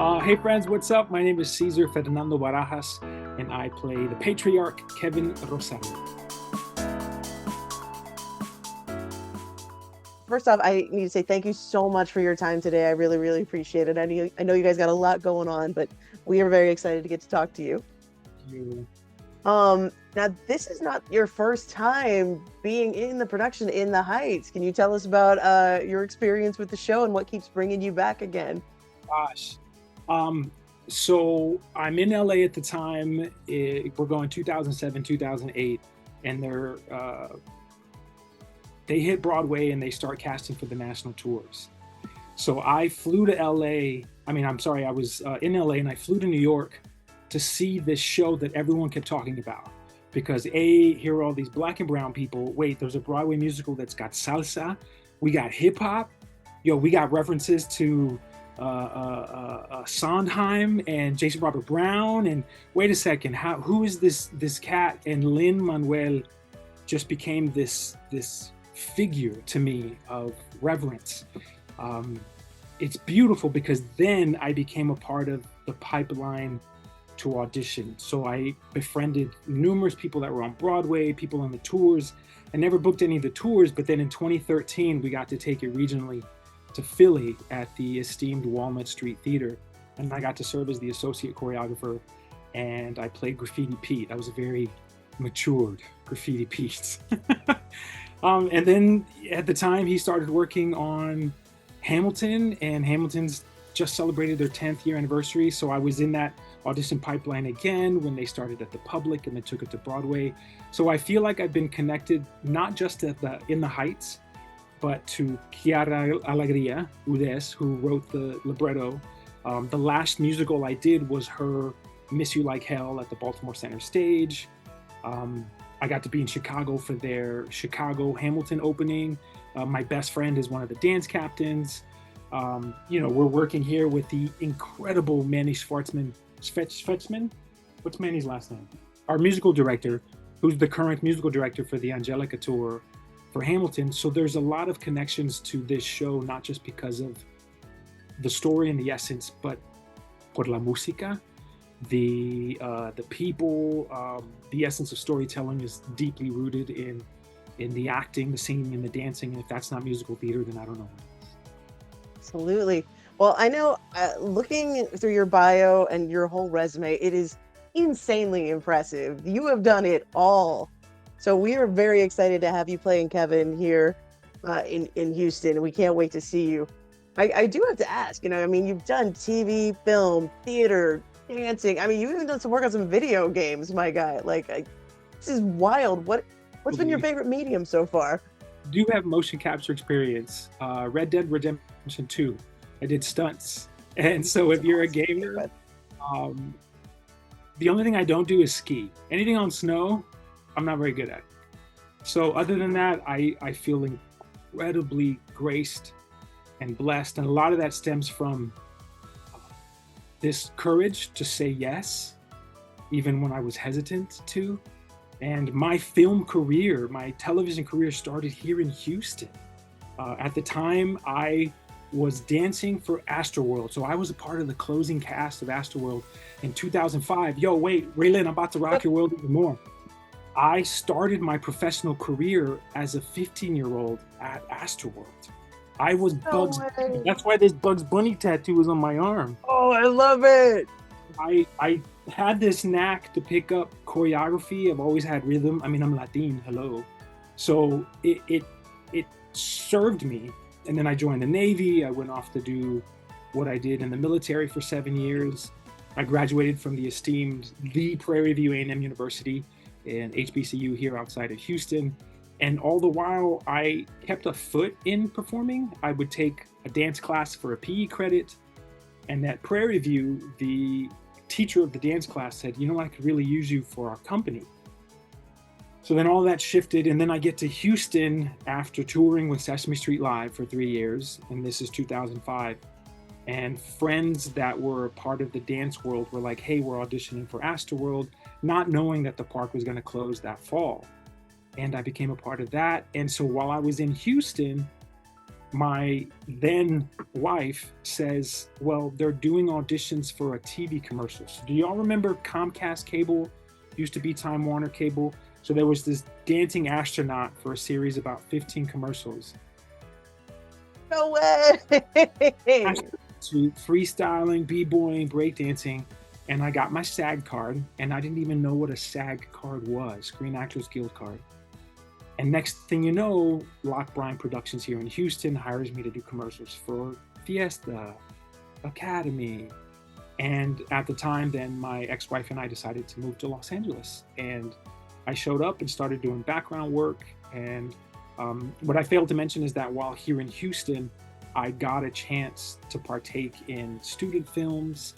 Hey friends, what's up? My name is Ceasar Fernando Barajas, and I play the patriarch Kevin Rosario. First off, I need to say thank you so much for your time today. I really, really appreciate it. I know you guys got a lot going on, but we are very excited to get to talk to you. You, Now this is not your first time being in the production in the Heights. Can you tell us about your experience with the show and what keeps bringing you back again? gosh. Um, so I'm in LA at the time. We're going 2007, 2008, and they hit Broadway and they start casting for the national tours. So I flew to LA. I'm sorry, I was in LA and I flew to New York to see this show that everyone kept talking about. Because here are all these black and brown people. Wait, there's a Broadway musical that's got salsa. We got hip hop. Yo, we got references to Sondheim and Jason Robert Brown. And wait a second, who is this cat? And Lin Manuel just became this figure to me of reverence. Um, it's beautiful because then I became a part of the pipeline to audition. So I befriended numerous people that were on Broadway, people on the tours. I never booked any of the tours, but then in 2013, we got to take it regionally to Philly at the esteemed Walnut Street Theater. And I got to serve as the associate choreographer, and I played Graffiti Pete. I was a very matured Graffiti Pete. And then at the time, he started working on Hamilton, and Hamilton's just celebrated their 10th year anniversary. So I was in that audition pipeline again when they started at the Public and then took it to Broadway. So I feel like I've been connected not just in the Heights, but to Chiara Alegria Udes, who wrote the libretto. The last musical I did was her Miss You Like Hell at the Baltimore Center Stage. I got to be in Chicago for their Chicago Hamilton opening. My best friend is one of the dance captains. We're working here with the incredible Manny Schwartzman. What's Manny's last name? Our musical director, who's the current musical director for the Angelica tour for Hamilton. So there's a lot of connections to this show, not just because of the story and the essence, but por la música, the people, the essence of storytelling is deeply rooted in the acting, the singing, and the dancing. And if that's not musical theater, then I don't know. Absolutely. Well, I know looking through your bio and your whole resume, it is insanely impressive. You have done it all. So we are very excited to have you playing Kevin here in Houston, and we can't wait to see you. I do have to ask, you've done TV, film, theater, dancing. You've even done some work on some video games, my guy. This is wild. What's been your favorite medium so far? Do have motion capture experience. Red Dead Redemption 2. I did stunts. And so if you're a gamer, the only thing I don't do is ski. Anything on snow, I'm not very good at. So other than that, I feel incredibly graced and blessed. And a lot of that stems from this courage to say yes, even when I was hesitant to. And my film career, my television career started here in Houston. At the time, I was dancing for Astroworld. So I was a part of the closing cast of Astroworld in 2005. Yo, wait, Raylan, I'm about to rock your world even more. I started my professional career as a 15-year-old at Astroworld. I was Bugs. That's why this Bugs Bunny tattoo is on my arm. Oh, I love it. I had this knack to pick up choreography. I've always had rhythm. I'm Latin, hello. So it served me. And then I joined the Navy. I went off to do what I did in the military for 7 years. I graduated from the esteemed Prairie View A&M University and HBCU here outside of Houston. And all the while I kept a foot in performing. I would take a dance class for a PE credit. And at Prairie View, the teacher of the dance class said, I could really use you for our company. So then all that shifted, and then I get to Houston after touring with Sesame Street Live for 3 years, and this is 2005. And friends that were part of the dance world were like, hey, we're auditioning for Astroworld, not knowing that the park was going to close that fall. And I became a part of that. And so while I was in Houston, my then wife says, well, they're doing auditions for a TV commercial. So do y'all remember Comcast Cable? Used to be Time Warner Cable. So there was this dancing astronaut for a series about 15 commercials. No way. To freestyling, b-boying, breakdancing, and I got my SAG card, and I didn't even know what a SAG card was, Screen Actors Guild card. And next thing you know, Locke Bryan Productions here in Houston hires me to do commercials for Fiesta, Academy. And at the time, then my ex-wife and I decided to move to Los Angeles. And I showed up and started doing background work. And what I failed to mention is that while here in Houston, I got a chance to partake in student films.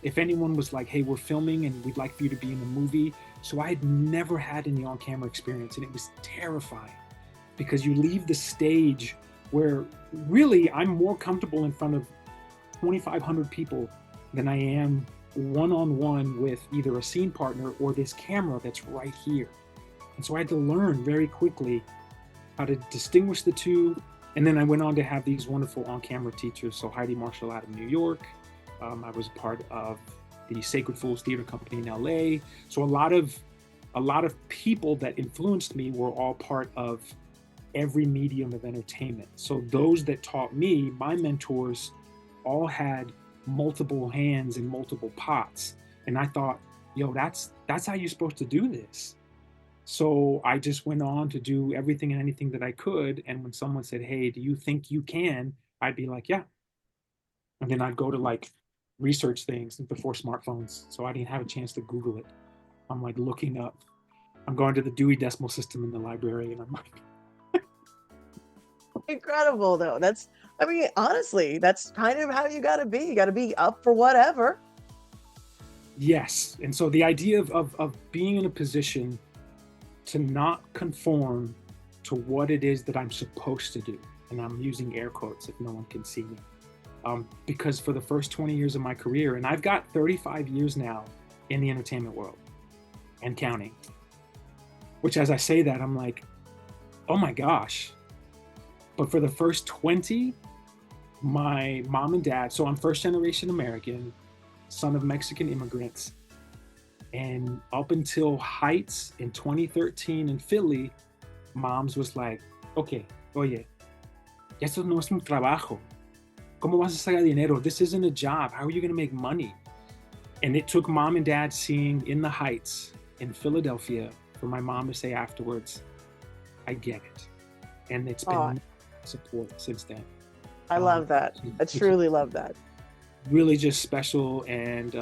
If anyone was like, hey, we're filming and we'd like for you to be in the movie. So I had never had any on-camera experience, and it was terrifying because you leave the stage where really I'm more comfortable in front of 2,500 people than I am one-on-one with either a scene partner or this camera that's right here. And so I had to learn very quickly how to distinguish the two. And then I went on to have these wonderful on-camera teachers. So Heidi Marshall out of New York. I was part of the Sacred Fools Theater Company in LA. So a lot of people that influenced me were all part of every medium of entertainment. So those that taught me, my mentors, all had multiple hands in multiple pots. And I thought, yo, that's how you're supposed to do this. So I just went on to do everything and anything that I could. And when someone said, hey, do you think you can? I'd be like, yeah. And then I'd go to like research things before smartphones. So I didn't have a chance to Google it. I'm like looking up. I'm going to the Dewey Decimal System in the library, and I'm like, Incredible, though. I mean, honestly, that's kind of how you got to be. You got to be up for whatever. yes. And so the idea of being in a position to not conform to what it is that I'm supposed to do, and I'm using air quotes if no one can see me, because for the first 20 years of my career, and I've got 35 years now in the entertainment world and counting, which as I say that, I'm like, oh my gosh. But for the first 20, my mom and dad, so I'm first generation American, son of Mexican immigrants. And up until Heights in 2013 in Philly, moms was like, okay, oye, esto no es un trabajo. ¿Cómo vas a sacar dinero? This isn't a job. How are you going to make money? And it took mom and dad seeing In the Heights in Philadelphia for my mom to say afterwards, I get it. And it's been support since then. I love that. I truly love that. Really just special. And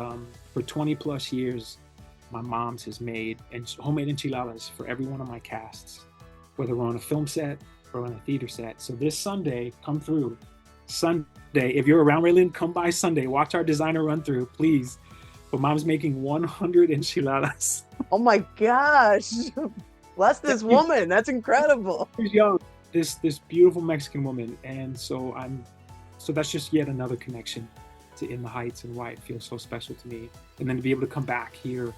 for 20 plus years, my mom's has made homemade enchiladas for every one of my casts, whether we're on a film set or on a theater set. So this Sunday, come through. Sunday, if you're around Raylan, come by Sunday. Watch our designer run through, please. But mom's making 100 enchiladas. Oh my gosh. Bless this woman. That's incredible. She's young. This beautiful Mexican woman. And so that's just yet another connection to In the Heights and why it feels so special to me. And then to be able to come back here,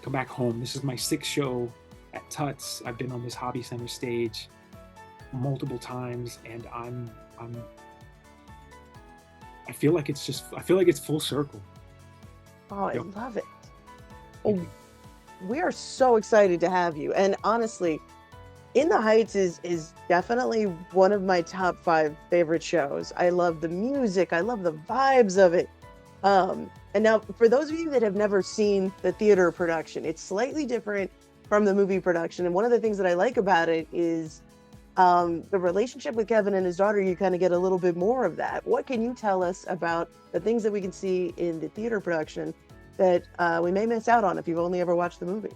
come back home. This is my 6th show at TUTS. I've been on this Hobby Center stage multiple times, and I feel like it's full circle. Oh, I love it. Oh, we are so excited to have you. And honestly, In the Heights is definitely one of my top 5 favorite shows. I love the music. I love the vibes of it. And now, for those of you that have never seen the theater production, it's slightly different from the movie production. And one of the things that I like about it is the relationship with Kevin and his daughter. You kind of get a little bit more of that. What can you tell us about the things that we can see in the theater production that we may miss out on if you've only ever watched the movie?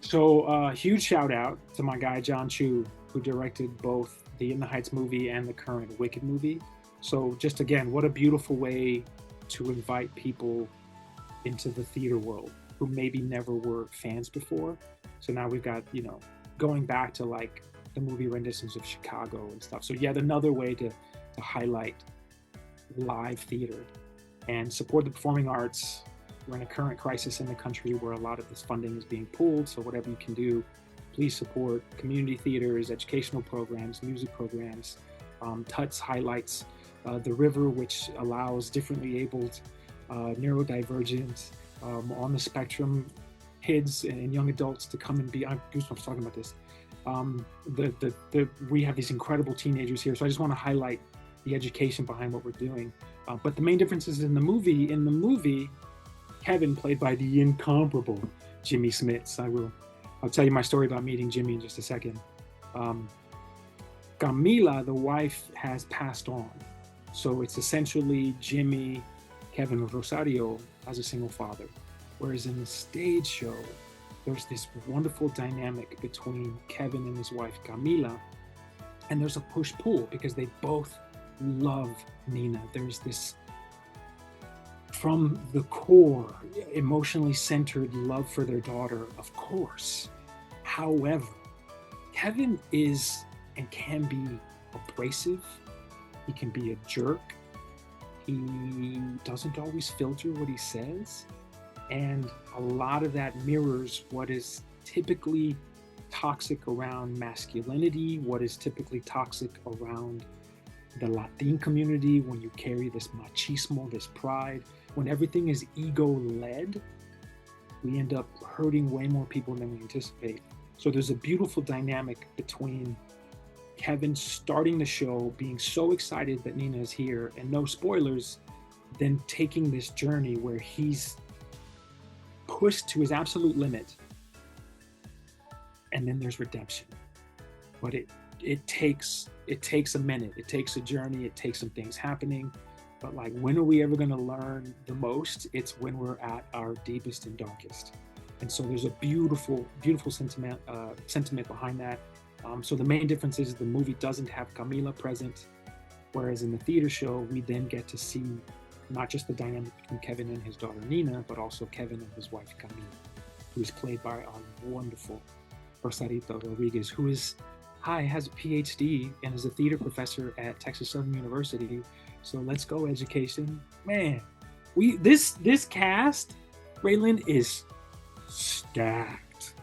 So huge shout out to my guy, John Chu, who directed both the In the Heights movie and the current Wicked movie. So just again, what a beautiful way to invite people into the theater world who maybe never were fans before. So now we've got, going back to like the movie renditions of Chicago and stuff. So yet another way to highlight live theater and support the performing arts. We're in a current crisis in the country where a lot of this funding is being pulled. So whatever you can do please support community theaters, educational programs, music programs. TUTS highlights the river, which allows differently abled, neurodivergent, on the spectrum kids and young adults to come and be. I'm goosebumps talking about this. We have these incredible teenagers here, so I just want to highlight the education behind what we're doing. But the main difference is in the movie. In the movie, Kevin, played by the incomparable Jimmy Smits. I'll tell you my story about meeting Jimmy in just a second. Camila, the wife, has passed on. So it's essentially Jimmy, Kevin Rosario as a single father. Whereas in the stage show, there's this wonderful dynamic between Kevin and his wife, Camila. And there's a push-pull because they both love Nina. There's this, from the core, emotionally centered love for their daughter, of course. However, Kevin is and can be abrasive. He can be a jerk. He doesn't always filter what he says. And a lot of that mirrors what is typically toxic around masculinity, what is typically toxic around the Latin community, when you carry this machismo, this pride, when everything is ego-led, we end up hurting way more people than we anticipate. So there's a beautiful dynamic between Kevin starting the show, being so excited that Nina is here, and no spoilers, then taking this journey where he's pushed to his absolute limit. And then there's redemption. But it takes a minute. It takes a journey. It takes some things happening. But like, when are we ever going to learn the most? It's when we're at our deepest and darkest. And so there's a beautiful, beautiful sentiment behind that. So the main difference is the movie doesn't have Camila present, whereas in the theater show, we then get to see not just the dynamic between Kevin and his daughter Nina, but also Kevin and his wife Camila, who is played by our wonderful Rosarito Rodriguez, who has a PhD and is a theater professor at Texas Southern University. So let's go, education. Man, this cast, Raylan, is stacked.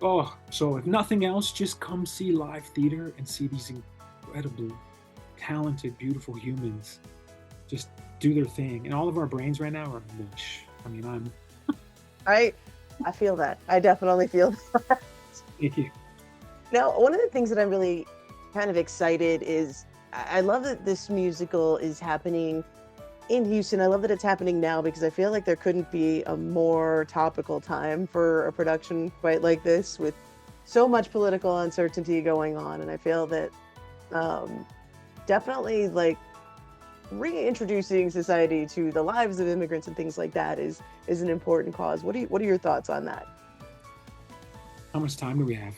Oh, so if nothing else, just come see live theater and see these incredibly talented, beautiful humans just do their thing. And all of our brains right now are mush. I mean, I feel that. I definitely feel that. Thank you. Now, one of the things that I'm really kind of excited is I love that this musical is happening in Houston. I love that it's happening now because I feel like there couldn't be a more topical time for a production quite like this, with so much political uncertainty going on. And I feel that definitely like reintroducing society to the lives of immigrants and things like that is an important cause. What are your thoughts on that? How much time do we have?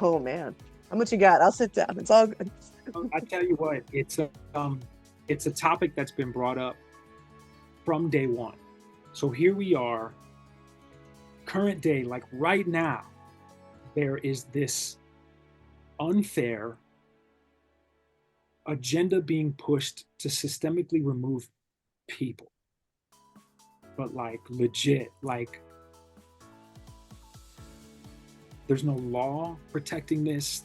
Oh man, how much you got? I'll sit down. It's all good. I tell you what, it's a topic that's been brought up from day one. So here we are, current day, like right now, there is this unfair agenda being pushed to systemically remove people. But like legit, like there's no law protecting this.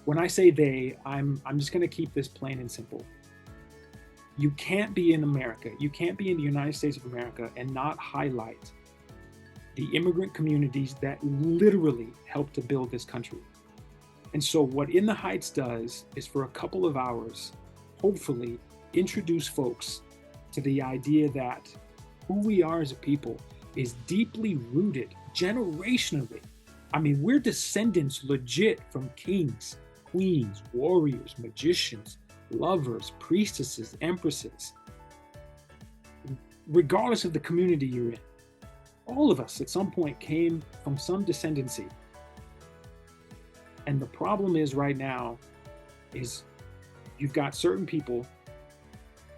When I say they, I'm just gonna keep this plain and simple. You can't be in America, you can't be in the United States of America and not highlight the immigrant communities that literally helped to build this country. And so what In the Heights does is, for a couple of hours, hopefully introduce folks to the idea that who we are as a people is deeply rooted generationally. I mean, we're descendants legit from kings, queens, warriors, magicians, lovers, priestesses, empresses. Regardless of the community you're in, all of us at some point came from some descendancy. And the problem is right now is you've got certain people,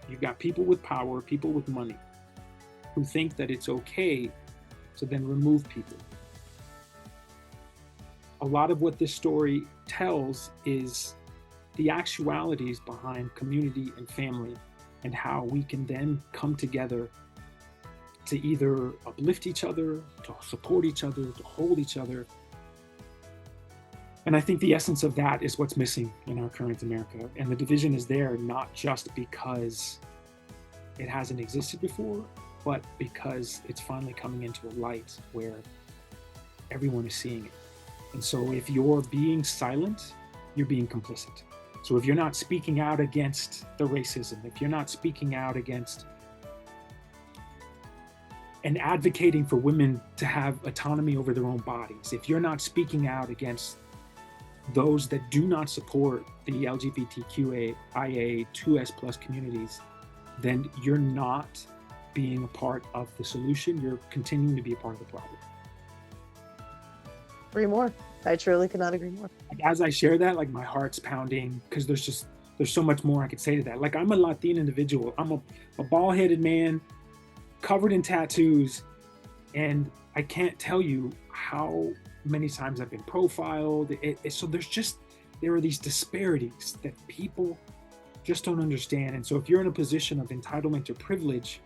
you've got people with power, people with money, who think that it's okay to then remove people. A lot of what this story tells is the actualities behind community and family, and how we can then come together to either uplift each other, to support each other, to hold each other. And I think the essence of that is what's missing in our current America. And the division is there not just because it hasn't existed before, but because it's finally coming into a light where everyone is seeing it. And so if you're being silent, you're being complicit. So if you're not speaking out against the racism, if you're not speaking out against and advocating for women to have autonomy over their own bodies, if you're not speaking out against those that do not support the LGBTQIA 2S plus communities, then you're not being a part of the solution. You're continuing to be a part of the problem. Agree more. I truly cannot agree more. As I share that, like my heart's pounding because there's so much more I could say to that. Like I'm a Latino individual. I'm a bald-headed man covered in tattoos, and I can't tell you how many times I've been profiled. So there are these disparities that people just don't understand. And so if you're in a position of entitlement or privilege,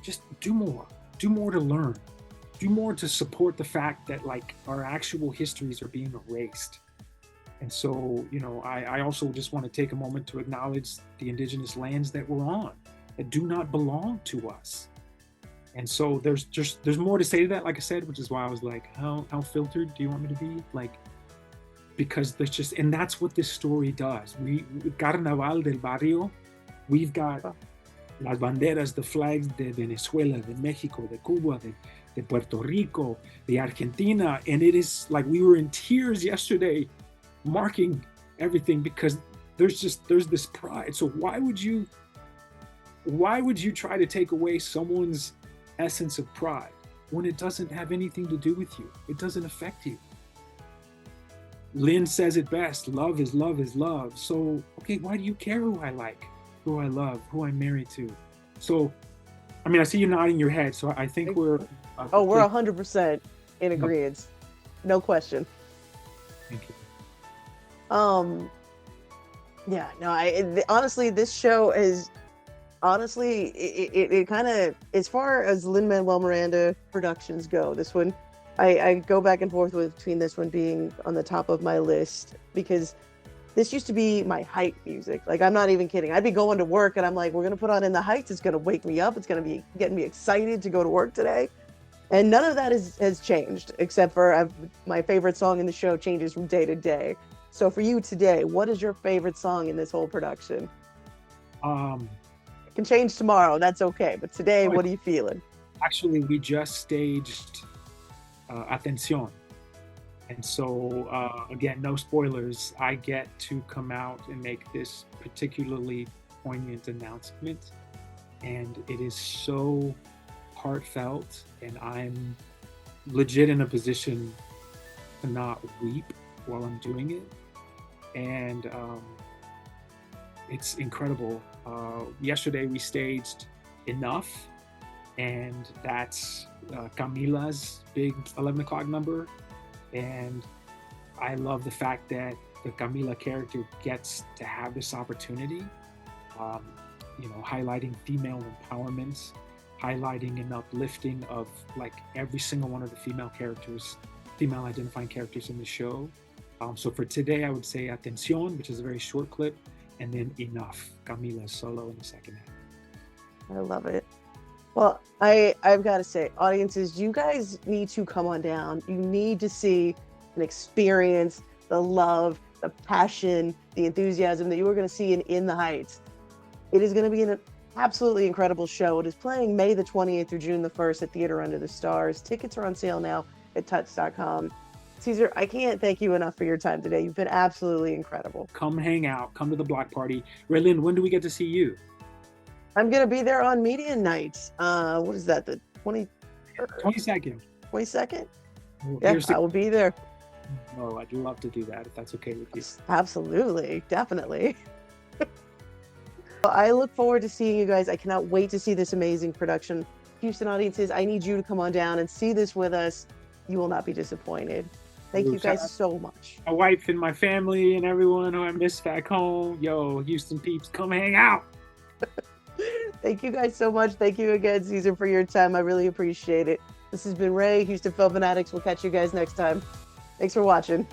just do more to learn, do more to support the fact that like our actual histories are being erased. And so, I also just want to take a moment to acknowledge the indigenous lands that we're on that do not belong to us. And so there's more to say to that, like I said, which is why I was like, how filtered do you want me to be? Like, because and that's what this story does. We Carnaval del Barrio, we've got las banderas, the flags de Venezuela, de Mexico, de Cuba, de Puerto Rico, de Argentina, and it is like we were in tears yesterday marking everything because there's this pride. So why would you try to take away someone's essence of pride when it doesn't have anything to do with you? It doesn't affect you. Lynn says it best, love is love is love. So, okay, why do you care who I like, who I love, who I'm married to? So, I mean, I see you nodding your head, so I think we're... we're 100% in agreement. No question. Thank you. Yeah, no, honestly, this show is... Honestly, it kind of, as far as Lin-Manuel Miranda productions go, this one, I go back and forth between this one being on the top of my list because this used to be my hype music. Like, I'm not even kidding. I'd be going to work and I'm like, we're going to put on In the Heights. It's going to wake me up. It's going to be getting me excited to go to work today. And none of that has changed, except for my favorite song in the show changes from day to day. So for you today, what is your favorite song in this whole production? Can change tomorrow, that's okay, but today, what are you feeling? Actually, we just staged Atención, and so again, no spoilers, I get to come out and make this particularly poignant announcement, and it is so heartfelt, and I'm legit in a position to not weep while I'm doing it, and it's incredible. Yesterday we staged Enough, and that's Camila's big 11 o'clock number, and I love the fact that the Camila character gets to have this opportunity, highlighting female empowerment, highlighting and uplifting of like every single one of the female identifying characters in the show. So for today, I would say Atención, which is a very short clip, and then Enough, Camila's solo in the second half. I love it. Well, I've got to say, audiences, you guys need to come on down. You need to see and experience the love, the passion, the enthusiasm that you are going to see in the Heights. It is going to be an absolutely incredible show. It is playing May the 28th through June the 1st at Theater Under the Stars. Tickets are on sale now at TUTS.com. Ceasar, I can't thank you enough for your time today. You've been absolutely incredible. Come hang out. Come to the block party. Raylin, when do we get to see you? I'm going to be there on Media Night. What is that, the 22nd? 22nd? Well, yeah, I will be there. Oh, I'd love to do that if that's okay with you. Absolutely. Definitely. I look forward to seeing you guys. I cannot wait to see this amazing production. Houston audiences, I need you to come on down and see this with us. You will not be disappointed. Thank you guys so much. My wife and my family and everyone who I miss back home. Yo, Houston peeps, come hang out. Thank you guys so much. Thank you again, Ceasar, for your time. I really appreciate it. This has been Ray, Houston Film Fanatics. We'll catch you guys next time. Thanks for watching.